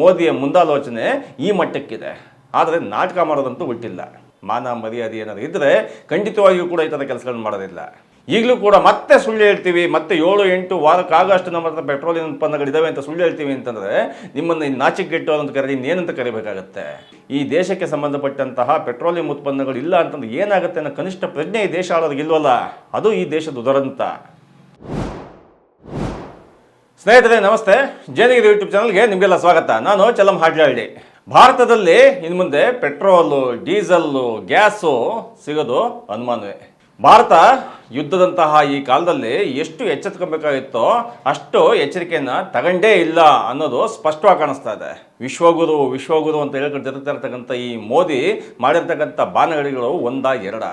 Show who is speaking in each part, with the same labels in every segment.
Speaker 1: ಮೋದಿಯ ಮುಂದಾಲೋಚನೆ ಈ ಮಟ್ಟಕ್ಕಿದೆ. ಆದರೆ ನಾಟಕ ಮಾಡೋದಂತೂ ಬಿಟ್ಟಿಲ್ಲ. ಮಾನ ಮರ್ಯಾದೆ ಏನಾದ್ರು ಇದ್ದರೆ ಖಂಡಿತವಾಗಿಯೂ ಕೂಡ ಈ ಥರ ಕೆಲಸಗಳನ್ನು ಮಾಡೋದಿಲ್ಲ. ಈಗಲೂ ಕೂಡ ಮತ್ತೆ ಸುಳ್ಳು ಹೇಳ್ತೀವಿ, ಮತ್ತೆ 7-8 ವಾರಕ್ಕಾಗಷ್ಟು ನಮ್ಮ ಹತ್ರ ಪೆಟ್ರೋಲಿಯಂ ಉತ್ಪನ್ನಗಳಿದ್ದಾವೆ ಅಂತ ಸುಳ್ಳು ಹೇಳ್ತೀವಿ ಅಂತಂದರೆ ನಿಮ್ಮನ್ನು ನಾಚಿಕೆಗೆಟ್ಟು ಅಂತ ಕರೀರಿ, ಇನ್ನೇನಂತ ಕರಿಬೇಕಾಗತ್ತೆ? ಈ ದೇಶಕ್ಕೆ ಸಂಬಂಧಪಟ್ಟಂತಹ ಪೆಟ್ರೋಲಿಯಂ ಉತ್ಪನ್ನಗಳು ಇಲ್ಲ ಅಂತಂದ್ರೆ ಏನಾಗುತ್ತೆ ಅನ್ನೋ ಕನಿಷ್ಠ ಪ್ರಜ್ಞೆ ಈ ದೇಶ ಆಳೋರಿಗೆ ಇಲ್ವಲ್ಲ, ಅದು ಈ ದೇಶದ ದುರಂತ. ಸ್ನೇಹಿತರೆ ನಮಸ್ತೆ, ಜೇನಿಗಿರಿ ಯೂಟ್ಯೂಬ್ ಚಾನಲ್ಗೆ ನಿಮಗೆಲ್ಲ ಸ್ವಾಗತ. ನಾನು ಚಲಂ ಹಾಡ್ಲಹಳ್ಳಿ. ಭಾರತದಲ್ಲಿ ಇನ್ನು ಮುಂದೆ ಪೆಟ್ರೋಲು, ಡೀಸೆಲ್ಲು, ಗ್ಯಾಸು ಸಿಗೋದು ಅನುಮಾನವೇ. ಭಾರತ ಯುದ್ಧದಂತಹ ಈ ಕಾಲದಲ್ಲಿ ಎಷ್ಟು ಎಚ್ಚೆತ್ಕೊಬೇಕಾಗಿತ್ತೋ ಅಷ್ಟು ಎಚ್ಚರಿಕೆಯನ್ನು ತಗೊಂಡೇ ಇಲ್ಲ ಅನ್ನೋದು ಸ್ಪಷ್ಟವಾಗಿ ಕಾಣಿಸ್ತಾ ಇದೆ. ವಿಶ್ವಗುರು ಅಂತ ಹೇಳ್ಕೊಂಡು ತಿರುಗ್ತಾ ಇರ್ತಕ್ಕಂಥ ಈ ಮೋದಿ ಮಾಡಿರ್ತಕ್ಕಂಥ ಬಾನಗಳಿಗಳು ಒಂದಾ ಎರಡ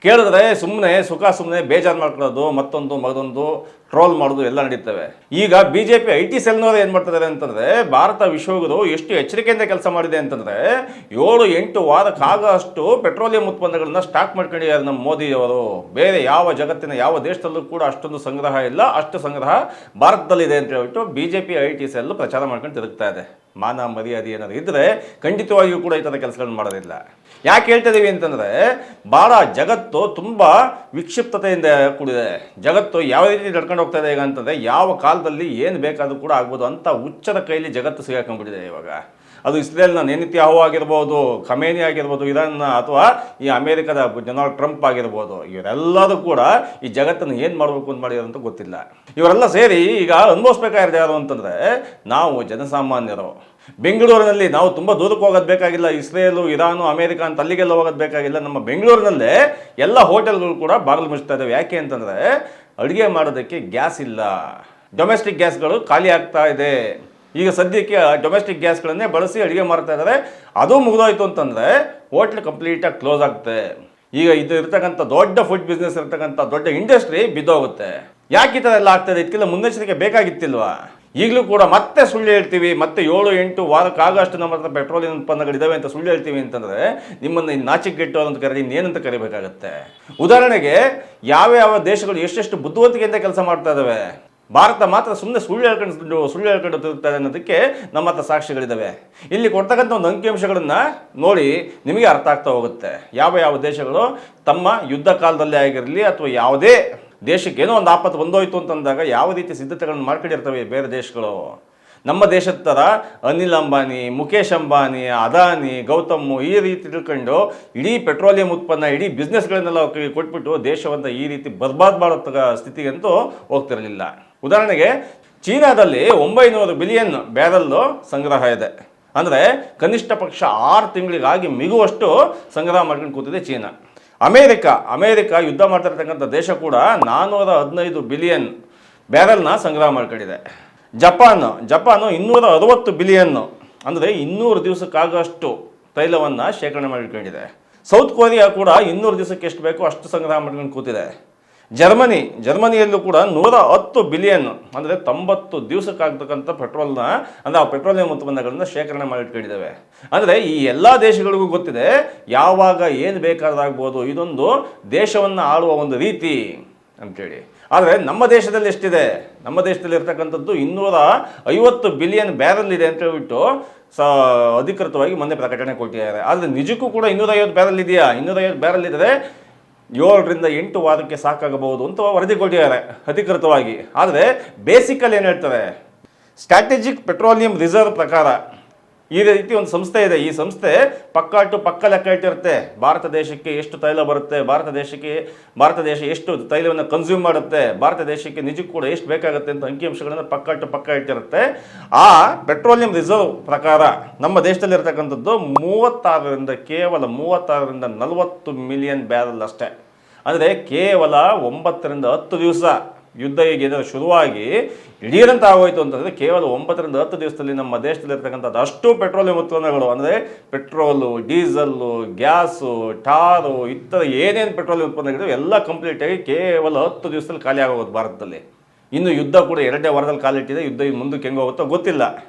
Speaker 1: ಕೇಳಿದ್ರೆ ಸುಮ್ಮನೆ ಬೇಜಾರು ಮಾಡ್ಕೊಳ್ಳೋದು, ಮತ್ತೊಂದು ಟ್ರೋಲ್ ಮಾಡೋದು ಎಲ್ಲ ನಡೀತವೆ. ಈಗ BJP IT ಸೆಲ್ನವರು ಏನು ಮಾಡ್ತಿದ್ದಾರೆ ಅಂತಂದರೆ, ಭಾರತ ವಿಶ್ವಗುರು ಎಷ್ಟು ಎಚ್ಚರಿಕೆಯಿಂದ ಕೆಲಸ ಮಾಡಿದೆ ಅಂತಂದರೆ 7-8 ವಾರಕ್ಕಾಗಷ್ಟು ಪೆಟ್ರೋಲಿಯಂ ಉತ್ಪನ್ನಗಳನ್ನ ಸ್ಟಾಕ್ ಮಾಡ್ಕೊಂಡಿದ್ದಾರೆ ನಮ್ಮ ಮೋದಿಯವರು. ಬೇರೆ ಜಗತ್ತಿನ ಯಾವ ದೇಶದಲ್ಲೂ ಕೂಡ ಅಷ್ಟೊಂದು ಸಂಗ್ರಹ ಇಲ್ಲ, ಅಷ್ಟು ಸಂಗ್ರಹ ಭಾರತದಲ್ಲಿದೆ ಅಂತ ಹೇಳ್ಬಿಟ್ಟು BJP IT ಸೆಲ್ ಪ್ರಚಾರ ಮಾಡ್ಕೊಂಡು ತಿರುಗ್ತಾ ಇದೆ. ಮಾನ ಮರ್ಯಾದೆ ಏನಾದ್ರು ಇದ್ದರೆ ಖಂಡಿತವಾಗಿಯೂ ಕೂಡ ಈ ಥರ ಕೆಲಸಗಳನ್ನು ಮಾಡೋದಿಲ್ಲ. ಯಾಕೆ ಹೇಳ್ತಾ ಇದೀವಿ ಅಂತಂದರೆ, ಭಾಳ ಜಗತ್ತು ತುಂಬ ವಿಕ್ಷಿಪ್ತತೆಯಿಂದ ಕೂಡಿದೆ. ಜಗತ್ತು ಯಾವ ರೀತಿ ನಡ್ಕೊಂಡು ಹೋಗ್ತಾ ಇದೆ ಈಗ ಅಂತಂದರೆ, ಯಾವ ಕಾಲದಲ್ಲಿ ಏನು ಬೇಕಾದರೂ ಕೂಡ ಆಗ್ಬೋದು ಅಂತ ಹುಚ್ಚರ ಕೈಲಿ ಜಗತ್ತು ಸಿಗಾಕೊಂಡ್ಬಿಟ್ಟಿದೆ ಇವಾಗ. ಅದು ಇಸ್ರೇಲ್ನ ನೇತನ್ಯಾಹು ಆಗಿರ್ಬೋದು, ಖಮೇನಿ ಆಗಿರ್ಬೋದು, ಇರಾನ್ನ ಅಥವಾ ಈ ಅಮೇರಿಕದ ಡೊನಾಲ್ಡ್ ಟ್ರಂಪ್ ಆಗಿರ್ಬೋದು, ಇವರೆಲ್ಲರೂ ಕೂಡ ಈ ಜಗತ್ತನ್ನು ಏನು ಮಾಡಬೇಕು ಅಂತ ಮಾಡಿದ್ರು ಅಂತ ಗೊತ್ತಿಲ್ಲ. ಇವರೆಲ್ಲ ಸೇರಿ ಈಗ ಅನುಭವಿಸ್ಬೇಕಾಗಿರೋದು ಯಾರು ಅಂತಂದರೆ ನಾವು ಜನಸಾಮಾನ್ಯರು. ಬೆಂಗಳೂರಿನಲ್ಲಿ ನಾವು ತುಂಬ ದೂರಕ್ಕೆ ಹೋಗೋದು ಬೇಕಾಗಿಲ್ಲ, ಇಸ್ರೇಲು, ಇರಾನು, ಅಮೇರಿಕ ಅಂತ ಅಲ್ಲಿಗೆಲ್ಲ ಹೋಗೋದು ಬೇಕಾಗಿಲ್ಲ. ನಮ್ಮ ಬೆಂಗಳೂರಿನಲ್ಲೇ ಎಲ್ಲ ಹೋಟೆಲ್ಗಳು ಕೂಡ ಬಾಗಿಲು ಮುಚ್ತಾ ಇದ್ದಾವೆ. ಯಾಕೆ ಅಂತಂದರೆ ಅಡುಗೆ ಮಾಡೋದಕ್ಕೆ ಗ್ಯಾಸ್ ಇಲ್ಲ, ಡೊಮೆಸ್ಟಿಕ್ ಗ್ಯಾಸ್ಗಳು ಖಾಲಿ ಆಗ್ತಾ ಇದೆ. ಈಗ ಸದ್ಯಕ್ಕೆ ಡೊಮೆಸ್ಟಿಕ್ ಗ್ಯಾಸ್ಗಳನ್ನೇ ಬಳಸಿ ಅಡುಗೆ ಮಾಡ್ತಾ ಇದ್ದಾರೆ. ಅದು ಮುಗಿದೋಯ್ತು ಅಂತಂದರೆ ಹೋಟ್ಲ್ ಕಂಪ್ಲೀಟಾಗಿ ಕ್ಲೋಸ್ ಆಗುತ್ತೆ. ಈಗ ಇದು ಇರ್ತಕ್ಕಂಥ ದೊಡ್ಡ ಫುಡ್ ಬಿಸ್ನೆಸ್ ಇರ್ತಕ್ಕಂಥ ದೊಡ್ಡ ಇಂಡಸ್ಟ್ರಿ ಬಿದ್ದೋಗುತ್ತೆ. ಯಾಕೆ ಈ ಥರ ಎಲ್ಲ ಆಗ್ತದೆ? ಇದಕ್ಕೆಲ್ಲ ಮುನ್ನೆಚ್ಚರಿಕೆ ಬೇಕಾಗಿತ್ತಿಲ್ವಾ? ಈಗಲೂ ಕೂಡ ಮತ್ತೆ ಸುಳ್ಳು ಹೇಳ್ತೀವಿ, ಮತ್ತೆ 7-8 ವಾರಕ್ಕಾಗಷ್ಟು ನಮ್ಮ ಹತ್ರ ಪೆಟ್ರೋಲಿಯಂ ಉತ್ಪನ್ನಗಳಿದ್ದಾವೆ ಅಂತ ಸುಳ್ಳು ಹೇಳ್ತೀವಿ ಅಂತಂದರೆ ನಿಮ್ಮನ್ನು ನಾಚಿಕೆಗೆಟ್ಟು ಅಂತ ಕರೀರಿ, ಇನ್ನೇನಂತ ಕರಿಬೇಕಾಗತ್ತೆ? ಉದಾಹರಣೆಗೆ ಯಾವ ದೇಶಗಳು ಎಷ್ಟೆಷ್ಟು ಬುದ್ಧಿವಂತಿಕೆಯಿಂದ ಕೆಲಸ ಮಾಡ್ತಾ ಇದ್ದಾವೆ. ಭಾರತ ಮಾತ್ರ ಸುಮ್ಮನೆ ಸುಳ್ಳು ಹೇಳ್ಕೊಂಡು ತಿರುಗ್ತಾರೆ ಅನ್ನೋದಕ್ಕೆ ನಮ್ಮ ಹತ್ರ ಸಾಕ್ಷಿಗಳಿದ್ದಾವೆ. ಇಲ್ಲಿ ಕೊಡ್ತಕ್ಕಂಥ ಒಂದು ಅಂಕಿಅಂಶಗಳನ್ನು ನೋಡಿ ನಿಮಗೆ ಅರ್ಥ ಆಗ್ತಾ ಹೋಗುತ್ತೆ. ಯಾವ ದೇಶಗಳು ತಮ್ಮ ಯುದ್ಧ ಕಾಲದಲ್ಲೇ ಆಗಿರಲಿ ಅಥವಾ ಯಾವುದೇ ದೇಶಕ್ಕೆ ಏನೋ ಒಂದು ಆಪತ್ತು ಬಂದೋಯ್ತು ಅಂತಂದಾಗ ಯಾವ ರೀತಿ ಸಿದ್ಧತೆಗಳನ್ನು ಮಾಡ್ಕೊಂಡಿರ್ತವೆ ಬೇರೆ ದೇಶಗಳು. ನಮ್ಮ ದೇಶದ ಥರ ಅನಿಲ್ ಅಂಬಾನಿ, ಮುಖೇಶ್ ಅಂಬಾನಿ, ಅದಾನಿ, ಗೌತಮ್ ಈ ರೀತಿ ತಿಳ್ಕೊಂಡು ಇಡೀ ಪೆಟ್ರೋಲಿಯಂ ಉತ್ಪನ್ನ, ಇಡೀ ಬಿಸ್ನೆಸ್ಗಳನ್ನೆಲ್ಲ ಕೊಟ್ಬಿಟ್ಟು ದೇಶವನ್ನು ಈ ರೀತಿ ಬರ್ಬಾದ್ ಮಾಡೋ ಸ್ಥಿತಿಗಂತೂ ಹೋಗ್ತಿರಲಿಲ್ಲ. ಉದಾಹರಣೆಗೆ ಚೀನಾದಲ್ಲಿ 900 ಬಿಲಿಯನ್ ಬ್ಯಾರಲ್ಲು ಸಂಗ್ರಹ ಇದೆ. ಅಂದರೆ ಕನಿಷ್ಠ ಪಕ್ಷ 6 ತಿಂಗಳಿಗಾಗಿ ಮಿಗುವಷ್ಟು ಸಂಗ್ರಹ ಮಾಡ್ಕೊಂಡು ಕೂತಿದೆ ಚೀನಾ. ಅಮೇರಿಕ ಯುದ್ಧ ಮಾಡ್ತಿರ್ತಕ್ಕಂಥ ದೇಶ ಕೂಡ 415 ಬಿಲಿಯನ್ ಬ್ಯಾರಲ್ನ ಸಂಗ್ರಹ ಮಾಡ್ಕೊಂಡಿದೆ. ಜಪಾನು 260 ಬಿಲಿಯನ್, ಅಂದರೆ 200 ದಿವಸಕ್ಕಾಗಷ್ಟು ತೈಲವನ್ನು ಶೇಖರಣೆ ಮಾಡಿಕೊಂಡಿದೆ. ಸೌತ್ ಕೊರಿಯಾ ಕೂಡ 200 ದಿವಸಕ್ಕೆ ಎಷ್ಟು ಬೇಕೋ ಅಷ್ಟು ಸಂಗ್ರಹ ಮಾಡ್ಕೊಂಡು ಕೂತಿದೆ. ಜರ್ಮನಿಯಲ್ಲೂ ಕೂಡ 110 ಬಿಲಿಯನ್, ಅಂದರೆ 90 ದಿವಸಕ್ಕಾಗ್ತಕ್ಕಂಥ ಪೆಟ್ರೋಲ್ನ, ಅಂದರೆ ಆ ಪೆಟ್ರೋಲಿಯಂ ಉತ್ಪನ್ನಗಳನ್ನ ಶೇಖರಣೆ ಮಾಡಿಟ್ಕೊಂಡಿದ್ದಾವೆ. ಅಂದರೆ ಈ ಎಲ್ಲ ದೇಶಗಳಿಗೂ ಗೊತ್ತಿದೆ ಯಾವಾಗ ಏನು ಬೇಕಾದಾಗ್ಬೋದು, ಇದೊಂದು ದೇಶವನ್ನು ಆಳುವ ಒಂದು ರೀತಿ ಅಂತೇಳಿ. ಆದರೆ ನಮ್ಮ ದೇಶದಲ್ಲಿ ಎಷ್ಟಿದೆ? ನಮ್ಮ ದೇಶದಲ್ಲಿ ಇರ್ತಕ್ಕಂಥದ್ದು 250 ಬಿಲಿಯನ್ ಬ್ಯಾರಲ್ ಇದೆ ಅಂತ ಹೇಳ್ಬಿಟ್ಟು ಅಧಿಕೃತವಾಗಿ ಮೊನ್ನೆ ಪ್ರಕಟಣೆ ಕೊಟ್ಟಿದ್ದಾರೆ. ಆದರೆ ನಿಜಕ್ಕೂ ಕೂಡ 250 ಬ್ಯಾರಲ್ ಇದೆಯಾ? 250 ಬ್ಯಾರಲ್ ಇದ್ದರೆ 7-8 ವಾರಕ್ಕೆ ಸಾಕಾಗಬಹುದು ಅಂತ ವರದಿ ಕೊಟ್ಟಿದ್ದಾರೆ ಅಧಿಕೃತವಾಗಿ. ಆದರೆ ಬೇಸಿಕಲ್ಲಿ ಏನು ಹೇಳ್ತಾರೆ, ಸ್ಟ್ರಾಟಜಿಕ್ ಪೆಟ್ರೋಲಿಯಂ ರಿಸರ್ವ್ ಪ್ರಕಾರ ಈ ರೀತಿ ಒಂದು ಸಂಸ್ಥೆ ಇದೆ. ಈ ಸಂಸ್ಥೆ ಪಕ್ಕ ಲೆಕ್ಕ ಇಟ್ಟಿರುತ್ತೆ. ಭಾರತ ದೇಶಕ್ಕೆ ಎಷ್ಟು ತೈಲ ಬರುತ್ತೆ, ಭಾರತ ದೇಶ ಎಷ್ಟು ತೈಲವನ್ನು ಕನ್ಸ್ಯೂಮ್ ಮಾಡುತ್ತೆ, ಭಾರತ ದೇಶಕ್ಕೆ ನಿಜಕ್ಕೂ ಕೂಡ ಎಷ್ಟು ಬೇಕಾಗುತ್ತೆ ಅಂತ ಅಂಕಿಅಂಶಗಳನ್ನು ಪಕ್ಕ ಇಟ್ಟಿರುತ್ತೆ. ಆ ಪೆಟ್ರೋಲಿಯಂ ರಿಸರ್ವ್ ಪ್ರಕಾರ ನಮ್ಮ ದೇಶದಲ್ಲಿರ್ತಕ್ಕಂಥದ್ದು ಕೇವಲ 36ರಿಂದ 40 ಮಿಲಿಯನ್ ಬ್ಯಾರಲ್ ಅಷ್ಟೇ. ಅಂದರೆ ಕೇವಲ 9ರಿಂದ 10 ದಿವಸ ಯುದ್ಧ ಈಗ ಶುರುವಾಗಿ ಇಡೀರಂತ ಆಗೋಯ್ತು ಅಂತಂದರೆ ಕೇವಲ 9ರಿಂದ 10 ದಿವಸದಲ್ಲಿ ನಮ್ಮ ದೇಶದಲ್ಲಿರ್ತಕ್ಕಂಥದ್ದು ಅಷ್ಟು ಪೆಟ್ರೋಲಿಯಂ ಉತ್ಪನ್ನಗಳು, ಅಂದರೆ ಪೆಟ್ರೋಲು, ಡೀಸೆಲ್ಲು, ಗ್ಯಾಸು, ಟಾರು, ಇತರ ಏನೇನು ಪೆಟ್ರೋಲಿಯಂ ಉತ್ಪನ್ನಗಳಿವೆ ಎಲ್ಲ ಕಂಪ್ಲೀಟಾಗಿ ಕೇವಲ 10 ದಿವಸದಲ್ಲಿ ಖಾಲಿ ಆಗೋದು ಭಾರತದಲ್ಲಿ. ಇನ್ನು ಯುದ್ಧ ಕೂಡ 2ನೇ ವಾರದಲ್ಲಿ ಕಾಲಿಟ್ಟಿದೆ. ಯುದ್ಧ ಮುಂದಕ್ಕೆ ಹೆಂಗೆ ಹೋಗುತ್ತೋ ಗೊತ್ತಿಲ್ಲ.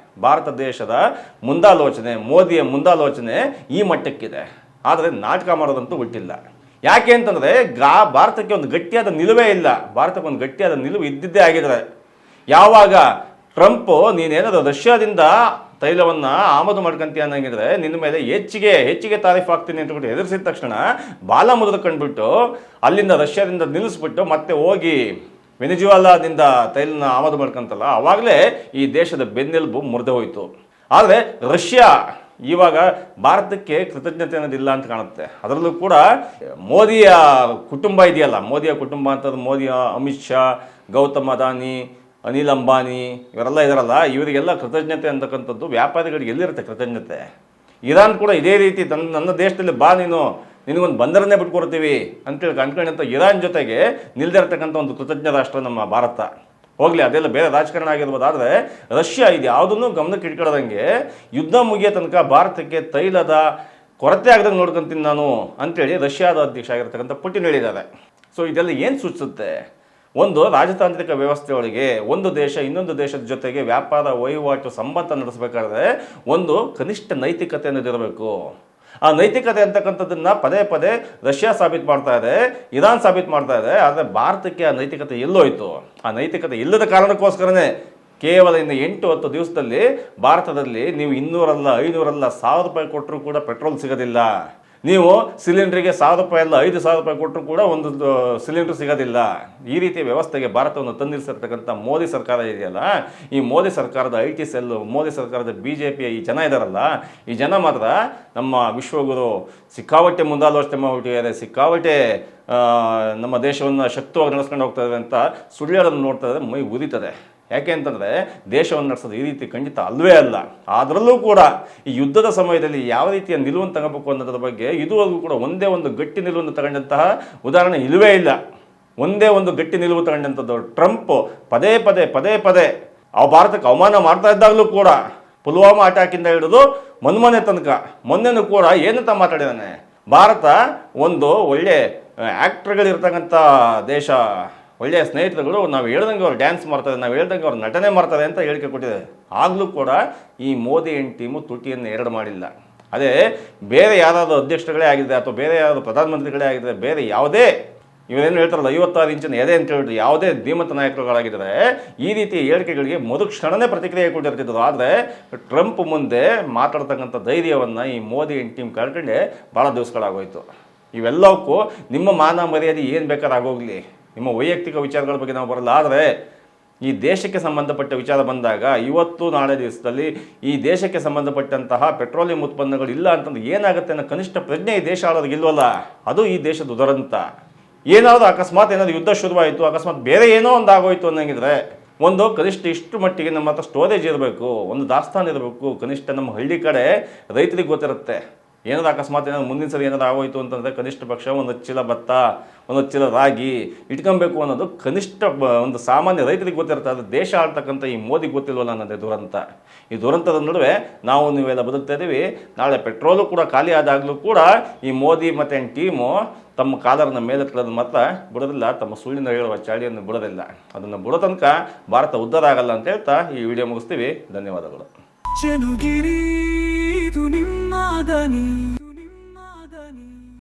Speaker 1: ಭಾರತ ದೇಶದ ಮುಂದಾಲೋಚನೆ, ಮೋದಿಯ ಮುಂದಾಲೋಚನೆ ಈ ಮಟ್ಟಕ್ಕಿದೆ. ಆದರೆ ನಾಟಕ ಮಾಡೋದಂತೂ ಬಿಟ್ಟಿಲ್ಲ. ಯಾಕೆ ಅಂತಂದರೆ ಭಾರತಕ್ಕೆ ಒಂದು ಗಟ್ಟಿಯಾದ ನಿಲುವೇ ಇಲ್ಲ. ಭಾರತಕ್ಕೆ ಒಂದು ಗಟ್ಟಿಯಾದ ನಿಲುವು ಇದ್ದಿದ್ದೇ ಆಗಿದ್ರೆ ಯಾವಾಗ ಟ್ರಂಪ್ ನೀನೇನಾದರೂ ರಷ್ಯಾದಿಂದ ತೈಲವನ್ನು ಆಮದು ಮಾಡ್ಕೊಂತೀಯ ಅನ್ನಂಗಿದ್ರೆ ನಿನ್ನ ಮೇಲೆ ಹೆಚ್ಚಿಗೆ ತಾರೀಫ್ ಆಗ್ತೀನಿ ಅಂತ ಎದುರಿಸಿದ ತಕ್ಷಣ ಬಾಲ ಮುರಿದು ಕಂಡುಬಿಟ್ಟು ಅಲ್ಲಿಂದ ರಷ್ಯಾದಿಂದ ನಿಲ್ಲಿಸ್ಬಿಟ್ಟು ಮತ್ತೆ ಹೋಗಿ ವೆನಿಜುವಾಲಾದಿಂದ ತೈಲನ ಆಮದು ಮಾಡ್ಕೊಂತಲ್ಲ, ಆವಾಗಲೇ ಈ ದೇಶದ ಬೆನ್ನೆಲುಬು ಮುರಿದು ಹೋಯಿತು. ಆದರೆ ರಷ್ಯಾ ಇವಾಗ ಭಾರತಕ್ಕೆ ಕೃತಜ್ಞತೆ ಅನ್ನೋದಿಲ್ಲ ಅಂತ ಕಾಣುತ್ತೆ. ಅದರಲ್ಲೂ ಕೂಡ ಮೋದಿಯ ಕುಟುಂಬ ಇದೆಯಲ್ಲ, ಮೋದಿಯ ಕುಟುಂಬ ಅಂತಂದ್ರೆ ಮೋದಿಯ ಅಮಿತ್ ಶಾ, ಗೌತಮ್ ಅದಾನಿ, ಅನಿಲ್ ಅಂಬಾನಿ ಇವರೆಲ್ಲ ಇದಾರಲ್ಲ, ಇವರಿಗೆಲ್ಲ ಕೃತಜ್ಞತೆ ಅಂತಕ್ಕಂಥದ್ದು ವ್ಯಾಪಾರಿಗಳಿಗೆ ಎಲ್ಲಿರುತ್ತೆ ಕೃತಜ್ಞತೆ? ಇರಾನ್ ಕೂಡ ಇದೇ ರೀತಿ ನನ್ನ ದೇಶದಲ್ಲಿ ಬಾ ನಿನಗೊಂದು ಬಂದರನ್ನೇ ಬಿಟ್ಕೊಡ್ತೀವಿ ಅಂತೇಳಿ ಕಂಡ್ಕೊಂಡಂಥ ಇರಾನ್ ಜೊತೆಗೆ ನಿಲ್ದಿರ್ತಕ್ಕಂಥ ಒಂದು ಕೃತಜ್ಞ ರಾಷ್ಟ್ರ ನಮ್ಮ ಭಾರತ. ಹೋಗಲಿ, ಅದೆಲ್ಲ ಬೇರೆ ರಾಜಕಾರಣ ಆಗಿರ್ಬೋದು. ಆದರೆ ರಷ್ಯಾ ಇದು ಯಾವುದನ್ನು ಗಮನಕ್ಕೆ ಇಟ್ಕೊಳ್ಳೋದಂಗೆ ಯುದ್ಧ ಮುಗಿಯೋ ತನಕ ಭಾರತಕ್ಕೆ ತೈಲದ ಕೊರತೆ ಆಗದಂಗೆ ನೋಡ್ಕೊಂತೀನಿ ನಾನು ಅಂತೇಳಿ ರಷ್ಯಾದ ಅಧ್ಯಕ್ಷ ಆಗಿರ್ತಕ್ಕಂಥ ಪುಟಿನ್ ಹೇಳಿದ್ದಾರೆ. ಸೊ ಇದೆಲ್ಲ ಏನು ಸೂಚಿಸುತ್ತೆ? ಒಂದು ರಾಜತಾಂತ್ರಿಕ ವ್ಯವಸ್ಥೆಯೊಳಗೆ ಒಂದು ದೇಶ ಇನ್ನೊಂದು ದೇಶದ ಜೊತೆಗೆ ವ್ಯಾಪಾರ ವಹಿವಾಟು ಸಂಬಂಧ ನಡೆಸಬೇಕಾದ್ರೆ ಒಂದು ಕನಿಷ್ಠ ನೈತಿಕತೆ ಅನ್ನೋದಿರಬೇಕು. ಆ ನೈತಿಕತೆ ಅಂತಕ್ಕಂಥದ್ದನ್ನು ಪದೇ ರಷ್ಯಾ ಸಾಬೀತು ಮಾಡ್ತಾ ಇದೆ, ಇರಾನ್ ಸಾಬೀತು ಮಾಡ್ತಾ ಇದೆ. ಆದರೆ ಭಾರತಕ್ಕೆ ಆ ನೈತಿಕತೆ ಎಲ್ಲೋಯ್ತು? ಆ ನೈತಿಕತೆ ಇಲ್ಲದ ಕಾರಣಕ್ಕೋಸ್ಕರನೇ ಕೇವಲ ಇನ್ನು 8-10 ದಿವಸದಲ್ಲಿ ಭಾರತದಲ್ಲಿ ನೀವು 200 ಅಲ್ಲ 500 ಅಲ್ಲ 1000 ರೂಪಾಯಿ ಕೊಟ್ಟರು ಕೂಡ ಪೆಟ್ರೋಲ್ ಸಿಗೋದಿಲ್ಲ. ನೀವು ಸಿಲಿಂಡ್ರಿಗೆ 1000 ರೂಪಾಯಿ ಅಲ್ಲ 5000 ರೂಪಾಯಿ ಕೊಟ್ಟರು ಕೂಡ ಒಂದು ಸಿಲಿಂಡರ್ ಸಿಗೋದಿಲ್ಲ. ಈ ರೀತಿಯ ವ್ಯವಸ್ಥೆಗೆ ಭಾರತವನ್ನು ತಂದಿರಿಸಿರ್ತಕ್ಕಂಥ ಮೋದಿ ಸರ್ಕಾರ ಇದೆಯಲ್ಲ, ಈ ಮೋದಿ ಸರ್ಕಾರದ IT ಸೆಲ್ಲು, ಮೋದಿ ಸರ್ಕಾರದ BJPಯ ಈ ಜನ ಇದ್ದಾರಲ್ಲ, ಈ ಜನ ಮಾತ್ರ ನಮ್ಮ ವಿಶ್ವಗುರು ಸಿಕ್ಕಾಪಟ್ಟೆ ಮುಂದಾಲೋಚನೆ ಮಾಡಿಬಿಟ್ಟಿದ್ದಾರೆ, ಸಿಕ್ಕಾಪಟ್ಟೆ ನಮ್ಮ ದೇಶವನ್ನು ಶಕ್ತವಾಗಿ ನಡೆಸ್ಕೊಂಡು ಹೋಗ್ತಾ ಇದೆ ಅಂತ ಸುಳ್ಳುಗಳನ್ನು ನೋಡ್ತಾ ಇದ್ರೆ ಮೈ ಉರಿತದೆ. ಯಾಕೆ ಅಂತಂದರೆ ದೇಶವನ್ನು ನಡೆಸೋದು ಈ ರೀತಿ ಖಂಡಿತ ಅಲ್ವೇ ಅಲ್ಲ. ಅದರಲ್ಲೂ ಕೂಡ ಈ ಯುದ್ಧದ ಸಮಯದಲ್ಲಿ ಯಾವ ರೀತಿಯ ನಿಲುವನ್ನು ತಗೋಬೇಕು ಅನ್ನೋದ್ರ ಬಗ್ಗೆ ಇದುವರೆಗೂ ಕೂಡ ಒಂದೇ ಒಂದು ಗಟ್ಟಿ ನಿಲುವನ್ನು ತಗೊಂಡಂತಹ ಉದಾಹರಣೆ ಇಲ್ಲವೇ ಇಲ್ಲ. ಒಂದೇ ಒಂದು ಗಟ್ಟಿ ನಿಲುವು ತಗೊಂಡಂಥದ್ದು ಟ್ರಂಪ್ ಪದೇ ಆ ಭಾರತಕ್ಕೆ ಅವಮಾನ ಮಾಡ್ತಾ ಇದ್ದಾಗಲೂ ಕೂಡ ಪುಲ್ವಾಮಾ ಅಟ್ಯಾಕಿಂದ ಹಿಡಿದು ಮೊನ್ನೆ ತನಕ ಮೊನ್ನೆನೂ ಕೂಡ ಏನಂತ ಮಾತಾಡಿದಾನೆ, ಭಾರತ ಒಂದು ಒಳ್ಳೆ ಆ್ಯಕ್ಟರ್ಗಳಿರ್ತಕ್ಕಂಥ ದೇಶ, ಒಳ್ಳೆಯ ಸ್ನೇಹಿತರುಗಳು, ನಾವು ಹೇಳ್ದಂಗೆ ಅವ್ರು ಡ್ಯಾನ್ಸ್ ಮಾಡ್ತಾರೆ, ನಾವು ಹೇಳ್ದಂಗೆ ಅವ್ರು ನಟನೆ ಮಾಡ್ತಾರೆ ಅಂತ ಹೇಳಿಕೆ ಕೊಟ್ಟಿದೆ. ಆಗಲೂ ಕೂಡ ಈ ಮೋದಿ ಟೀಮು ತುಟಿಯನ್ನು ಎರಡು ಮಾಡಿಲ್ಲ. ಅದೇ ಬೇರೆ ಯಾರಾದರೂ ಅಧ್ಯಕ್ಷರುಗಳೇ ಆಗಿದೆ ಅಥವಾ ಬೇರೆ ಯಾರಾದರೂ ಪ್ರಧಾನಮಂತ್ರಿಗಳೇ ಆಗಿದ್ದರೆ, ಬೇರೆ ಯಾವುದೇ ಇವರೇನು ಹೇಳ್ತಾರಲ್ಲ 56 ಇಂಚಿನ ಎದೆ ಅಂತ ಹೇಳಿದ್ರು ಯಾವುದೇ ಧೀಮಂತ ನಾಯಕರುಗಳಾಗಿದ್ದರೆ ಈ ರೀತಿಯ ಹೇಳಿಕೆಗಳಿಗೆ ಕ್ಷಣನೇ ಪ್ರತಿಕ್ರಿಯೆ ಕೊಟ್ಟಿರ್ತಿದ್ರು. ಆದರೆ ಟ್ರಂಪ್ ಮುಂದೆ ಮಾತಾಡ್ತಕ್ಕಂಥ ಧೈರ್ಯವನ್ನು ಈ ಮೋದಿ ಟೀಮ್ ಕಳ್ಕೊಂಡೆ ಭಾಳ ದಿವಸಗಳಾಗೋಯ್ತು. ಇವೆಲ್ಲವಕ್ಕೂ ನಿಮ್ಮ ಮಾನ ಮರ್ಯಾದೆ ಏನು ಬೇಕಾದ್ರೆ ಆಗೋಗಲಿ, ನಿಮ್ಮ ವೈಯಕ್ತಿಕ ವಿಚಾರಗಳ ಬಗ್ಗೆ ನಾವು ಬರಲ್ಲ. ಆದರೆ ಈ ದೇಶಕ್ಕೆ ಸಂಬಂಧಪಟ್ಟ ವಿಚಾರ ಬಂದಾಗ ಇವತ್ತು ನಾಳೆ ದಿವಸದಲ್ಲಿ ಈ ದೇಶಕ್ಕೆ ಸಂಬಂಧಪಟ್ಟಂತಹ ಪೆಟ್ರೋಲಿಯಂ ಉತ್ಪನ್ನಗಳು ಇಲ್ಲ ಅಂತಂದ್ರೆ ಏನಾಗುತ್ತೆ ಅನ್ನೋ ಕನಿಷ್ಠ ಪ್ರಜ್ಞೆ ಈ ದೇಶ ಆಳೋದಕ್ಕೆ ಇಲ್ವಲ್ಲ, ಅದು ಈ ದೇಶದ ದುರಂತ. ಏನಾದರೂ ಅಕಸ್ಮಾತ್ ಏನಾದರೂ ಯುದ್ಧ ಶುರುವಾಯಿತು, ಅಕಸ್ಮಾತ್ ಬೇರೆ ಏನೋ ಒಂದು ಆಗೋಯ್ತು ಅನ್ನಂಗಿದ್ರೆ ಒಂದು ಕನಿಷ್ಠ ಇಷ್ಟು ಮಟ್ಟಿಗೆ ನಮ್ಮ ಹತ್ರ ಸ್ಟೋರೇಜ್ ಇರಬೇಕು, ಒಂದು ದಾಸ್ತಾನು ಇರಬೇಕು. ಕನಿಷ್ಠ ನಮ್ಮ ಹಳ್ಳಿ ಕಡೆ ರೈತರಿಗೆ ಗೊತ್ತಿರುತ್ತೆ, ಏನಾದ್ರು ಅಕಸ್ಮಾತ್ ಏನಾದ್ರು ಮುಂದಿನ ಸಲ ಏನಾದ್ರು ಆಗೋಯ್ತು ಅಂತಂದರೆ ಕನಿಷ್ಠ ಪಕ್ಷ ಒಂದು ಚೀಲ ಭತ್ತ, ಒಂದು ಚೀಲ ರಾಗಿ ಇಟ್ಕೊಬೇಕು ಅನ್ನೋದು ಕನಿಷ್ಠ ಒಂದು ಸಾಮಾನ್ಯ ರೈತರಿಗೆ ಗೊತ್ತಿರುತ್ತೆ. ಅದು ದೇಶ ಆಳ್ತಕ್ಕಂಥ ಈ ಮೋದಿಗೆ ಗೊತ್ತಿಲ್ವಲ್ಲ ಅನ್ನೋದೇ ದುರಂತ. ಈ ದುರಂತದ ನಡುವೆ ನಾವು ನೀವೆಲ್ಲ ಬದುಕ್ತಾ ಇದ್ದೀವಿ. ನಾಳೆ ಪೆಟ್ರೋಲು ಕೂಡ ಖಾಲಿ ಆದಾಗಲೂ ಕೂಡ ಈ ಮೋದಿ ಮತ್ತು ಟೀಮು ತಮ್ಮ ಕಾಲರನ್ನ ಮೇಲೆತ್ತೋದು ಮಾತ್ರ ಬಿಡೋದಿಲ್ಲ, ತಮ್ಮ ಸುಳ್ಳಿನ ಹೇಳುವ ಚಾಳಿಯನ್ನು ಬಿಡೋದಿಲ್ಲ. ಅದನ್ನು ಬಿಡೋ ತನಕ ಭಾರತ ಉದ್ಧಾರ ಆಗಲ್ಲ ಅಂತ ಹೇಳ್ತಾ ಈ ವಿಡಿಯೋ ಮುಗಿಸ್ತೀವಿ. ಧನ್ಯವಾದಗಳು.
Speaker 2: ಚೆನುಗಿರಿ ಇದು ನಿಮ್ಮ ದನಿ.